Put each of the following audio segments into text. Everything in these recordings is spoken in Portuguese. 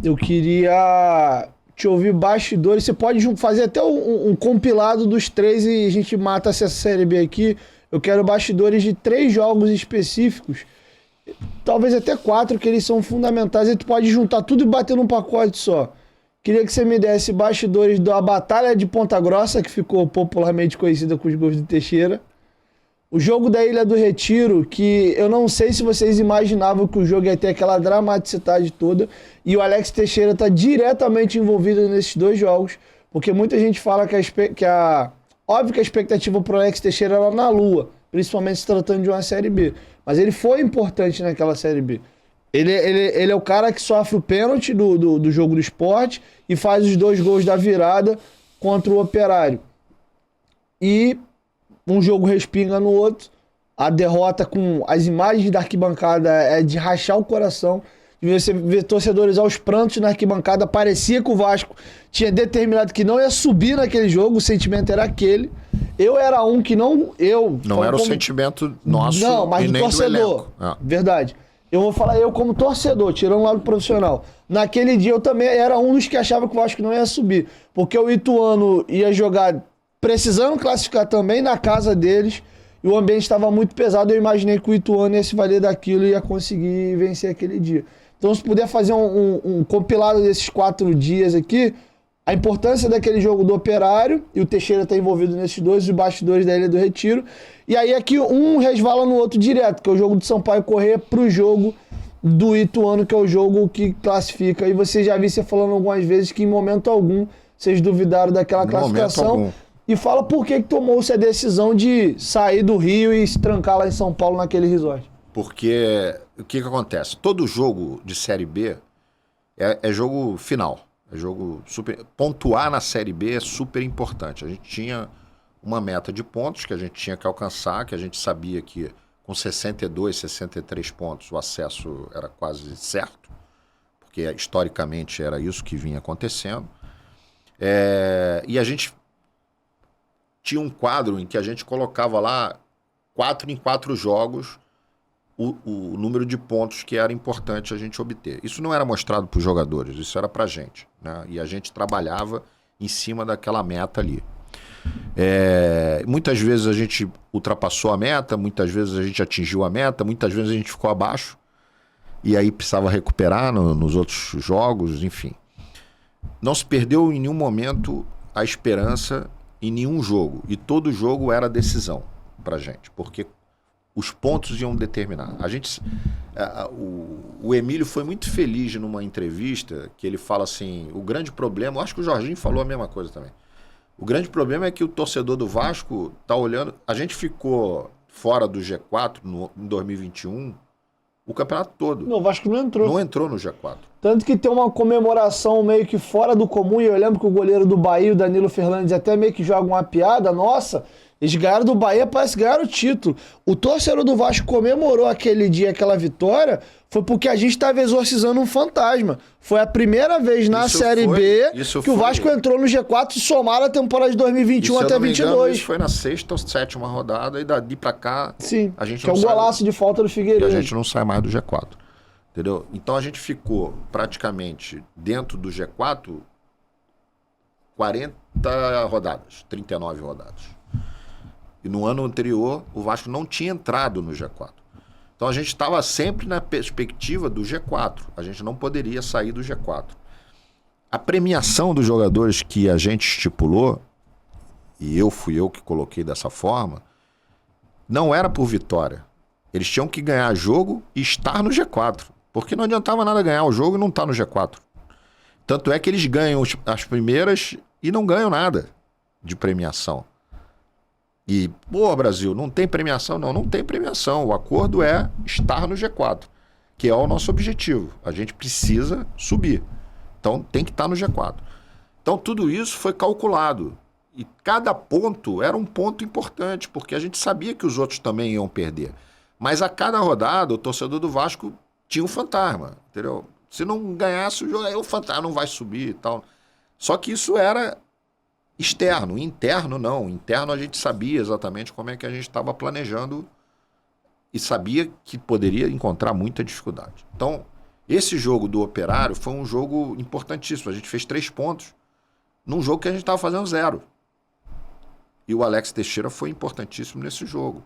eu queria te ouvir bastidores. Você pode fazer até um compilado dos três e a gente mata essa Série B aqui. Eu quero bastidores de 3 jogos específicos, talvez até 4, que eles são fundamentais. E tu pode juntar tudo e bater num pacote só. Queria que você me desse bastidores da Batalha de Ponta Grossa, que ficou popularmente conhecida com os gols do Teixeira. O jogo da Ilha do Retiro, que eu não sei se vocês imaginavam que o jogo ia ter aquela dramaticidade toda. E o Alex Teixeira está diretamente envolvido nesses 2 jogos. Porque muita gente fala óbvio que a expectativa para o Alex Teixeira era na Lua, principalmente se tratando de uma Série B. Mas ele foi importante naquela Série B. Ele é o cara que sofre o pênalti do jogo do Sport e faz os 2 gols da virada contra o Operário. E um jogo respinga no outro. A derrota com as imagens da arquibancada é de rachar o coração. De você ver torcedores aos prantos na arquibancada. Parecia que o Vasco tinha determinado que não ia subir naquele jogo. O sentimento era aquele. Eu era um que não... Não era o sentimento nosso. Não, mas do torcedor. Verdade. Eu vou falar eu como torcedor, tirando o lado profissional. Naquele dia eu também era um dos que achava que o Vasco não ia subir. Porque o Ituano ia jogar precisando classificar também na casa deles. E o ambiente estava muito pesado. Eu imaginei que o Ituano ia se valer daquilo e ia conseguir vencer aquele dia. Então, se puder fazer um compilado desses 4 dias aqui, a importância daquele jogo do Operário, e o Teixeira está envolvido nesses 2, os bastidores da Ilha do Retiro. E aí aqui um resvala no outro direto, que é o jogo do Sampaio Corrêa pro jogo do Ituano, que é o jogo que classifica. E você já viu você falando algumas vezes que em momento algum vocês duvidaram daquela classificação. E fala por que tomou-se a decisão de sair do Rio e se trancar lá em São Paulo naquele resort. Porque o que acontece? Todo jogo de Série B é jogo final. É jogo super... Pontuar na Série B é super importante. A gente tinha uma meta de pontos que a gente tinha que alcançar, que a gente sabia que com 62, 63 pontos o acesso era quase certo, porque historicamente era isso que vinha acontecendo. E a gente tinha um quadro em que a gente colocava lá 4 em 4 jogos o número de pontos que era importante a gente obter. Isso não era mostrado para os jogadores, isso era para a gente, né? E a gente trabalhava em cima daquela meta ali. Muitas vezes a gente ultrapassou a meta, muitas vezes a gente atingiu a meta, muitas vezes a gente ficou abaixo e aí precisava recuperar nos outros jogos, enfim. Não se perdeu em nenhum momento a esperança em nenhum jogo, e todo jogo era decisão pra gente, porque os pontos iam determinar. O Emílio foi muito feliz numa entrevista que ele fala assim, o grande problema, eu acho que o Jorginho falou a mesma coisa também, o grande problema é que o torcedor do Vasco tá olhando, a gente ficou fora do G4 em 2021, o campeonato todo. Não, o Vasco não entrou. Não entrou no G4. Tanto que tem uma comemoração meio que fora do comum, e eu lembro que o goleiro do Bahia, o Danilo Fernandes, até meio que joga uma piada, nossa, eles ganharam do Bahia, parece que ganharam o título. O torcedor do Vasco comemorou aquele dia, aquela vitória, foi porque a gente estava exorcizando um fantasma. Foi a primeira vez na Série B que o Vasco entrou no G4 e somaram a temporada de 2021 até 2022. Isso foi na 6ª ou 7ª rodada e dali pra cá... Sim, a gente que é um golaço de falta do Figueiredo. E a gente não sai mais do G4. Entendeu? Então a gente ficou praticamente dentro do G4 40 rodadas, 39 rodadas. E no ano anterior, o Vasco não tinha entrado no G4. Então a gente estava sempre na perspectiva do G4. A gente não poderia sair do G4. A premiação dos jogadores que a gente estipulou, e fui eu que coloquei dessa forma, não era por vitória. Eles tinham que ganhar jogo e estar no G4. Porque não adiantava nada ganhar o jogo e não estar no G4. Tanto é que eles ganham as primeiras e não ganham nada de premiação. E, Brasil, não tem premiação? Não tem premiação. O acordo é estar no G4, que é o nosso objetivo. A gente precisa subir. Então, tem que estar no G4. Então, tudo isso foi calculado. E cada ponto era um ponto importante, porque a gente sabia que os outros também iam perder. Mas a cada rodada, o torcedor do Vasco tinha um fantasma, entendeu? Se não ganhasse o jogo, aí o fantasma não vai subir e tal. Só que isso era externo, interno não. Interno a gente sabia exatamente como é que a gente estava planejando e sabia que poderia encontrar muita dificuldade. Então, Esse jogo do Operário foi um jogo importantíssimo. A gente fez 3 pontos num jogo que a gente estava fazendo 0. E o Alex Teixeira foi importantíssimo nesse jogo.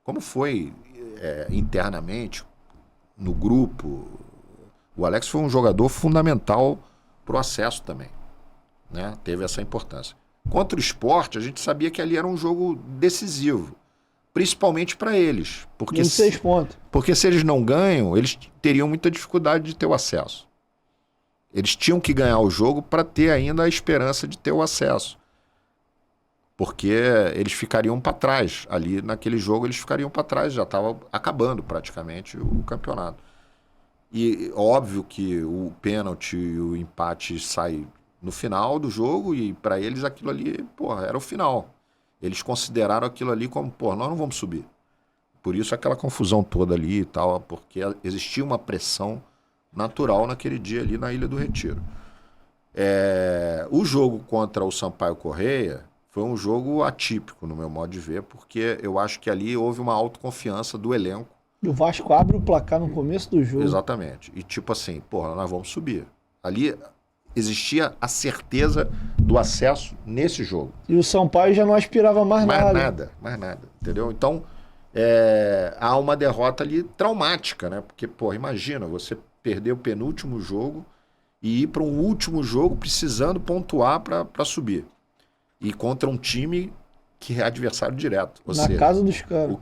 Como foi internamente, no grupo, o Alex foi um jogador fundamental para o acesso também. Né? Teve essa importância. Contra o Sport, a gente sabia que ali era um jogo decisivo. Principalmente para eles. Porque 26 pontos. Porque se eles não ganham, eles teriam muita dificuldade de ter o acesso. Eles tinham que ganhar o jogo para ter ainda a esperança de ter o acesso. Porque eles ficariam para trás. Ali naquele jogo eles ficariam para trás. Já estava acabando praticamente o campeonato. E óbvio que o pênalti e o empate saem no final do jogo e para eles aquilo ali, porra, era o final. Eles consideraram aquilo ali como, porra, nós não vamos subir. Por isso aquela confusão toda ali e tal, porque existia uma pressão natural naquele dia ali na Ilha do Retiro. O jogo contra o Sampaio Corrêa foi um jogo atípico, no meu modo de ver, porque eu acho que ali houve uma autoconfiança do elenco. E o Vasco abre o placar no começo do jogo. Exatamente. E tipo assim, porra, nós vamos subir. Ali existia a certeza do acesso nesse jogo. E o Sampaio já não aspirava mais nada. Mais nada, entendeu? Então, há uma derrota ali traumática, né? Porque, pô, imagina, você perder o penúltimo jogo e ir para um último jogo precisando pontuar para subir. E contra um time que é adversário direto. Ou seja, casa dos caras.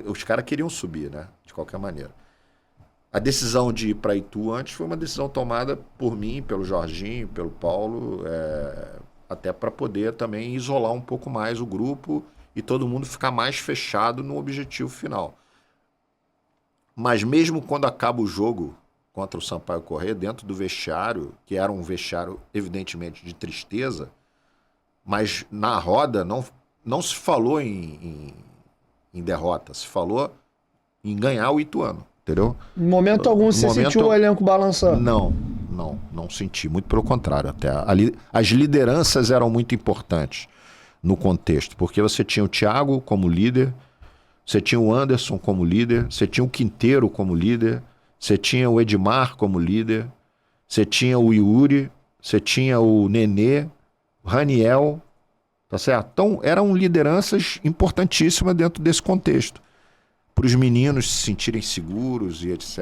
Os caras queriam subir, né? De qualquer maneira. A decisão de ir para Itu antes foi uma decisão tomada por mim, pelo Jorginho, pelo Paulo, até para poder também isolar um pouco mais o grupo e todo mundo ficar mais fechado no objetivo final. Mas mesmo quando acaba o jogo contra o Sampaio Corrêa, dentro do vestiário, que era um vestiário evidentemente de tristeza, mas na roda não se falou em derrota, se falou em ganhar o Ituano. Entendeu? Em momento algum você sentiu o elenco balançando? Não senti. Muito pelo contrário. Até ali, as lideranças eram muito importantes no contexto, porque você tinha o Thiago como líder, você tinha o Anderson como líder, você tinha o Quinteiro como líder, você tinha o Edmar como líder, você tinha o Yuri, você tinha o Nenê, o Raniel, tá certo? Então eram lideranças importantíssimas dentro desse contexto. Para os meninos se sentirem seguros e etc.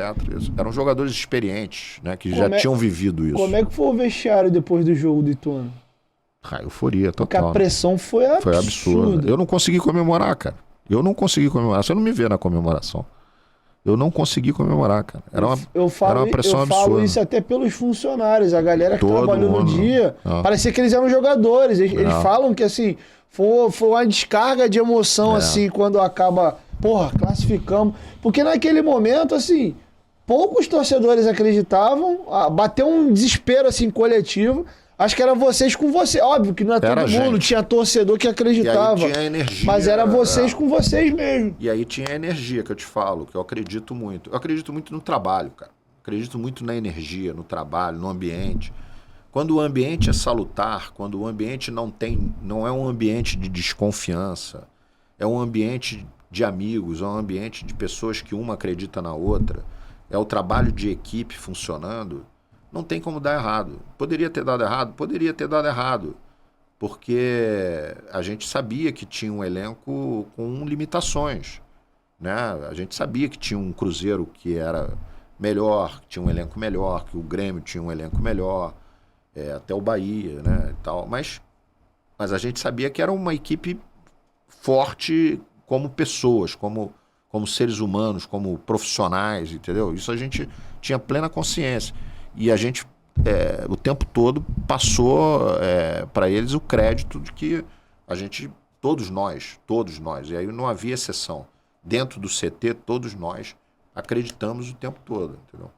Eram jogadores experientes, né, que já tinham vivido isso. Como é que foi o vestiário depois do jogo do Ituano? Euforia total. Porque a pressão foi absurda. Foi absurda. Eu não consegui comemorar, cara. Você não me vê na comemoração. Eu não consegui comemorar, cara. Era uma pressão absurda. Eu falo isso até pelos funcionários. A galera que trabalhou no dia, parecia que eles eram jogadores. Eles falam que, assim, foi uma descarga de emoção, assim, quando acaba... Porra, classificamos. Porque naquele momento, assim, poucos torcedores acreditavam. Bateu um desespero, assim, coletivo. Acho que era vocês com você. Óbvio que não é todo mundo. Tinha torcedor que acreditava. E aí tinha energia. Mas era vocês com vocês mesmo. E aí tinha a energia que eu te falo, que eu acredito muito. Eu acredito muito no trabalho, cara. Acredito muito na energia, no trabalho, no ambiente. Quando o ambiente é salutar, quando o ambiente não é um ambiente de desconfiança, é um ambiente de amigos, é um ambiente de pessoas que uma acredita na outra, é o trabalho de equipe funcionando, não tem como dar errado. Poderia ter dado errado? Poderia ter dado errado, porque a gente sabia que tinha um elenco com limitações, né? A gente sabia que tinha um Cruzeiro que era melhor, que tinha um elenco melhor, que o Grêmio tinha um elenco melhor, até o Bahia, né, e tal. Mas a gente sabia que era uma equipe forte como pessoas, como seres humanos, como profissionais, entendeu? Isso a gente tinha plena consciência. E a gente, o tempo todo, passou para eles o crédito de que a gente, todos nós, e aí não havia exceção, dentro do CT, todos nós acreditamos o tempo todo, entendeu?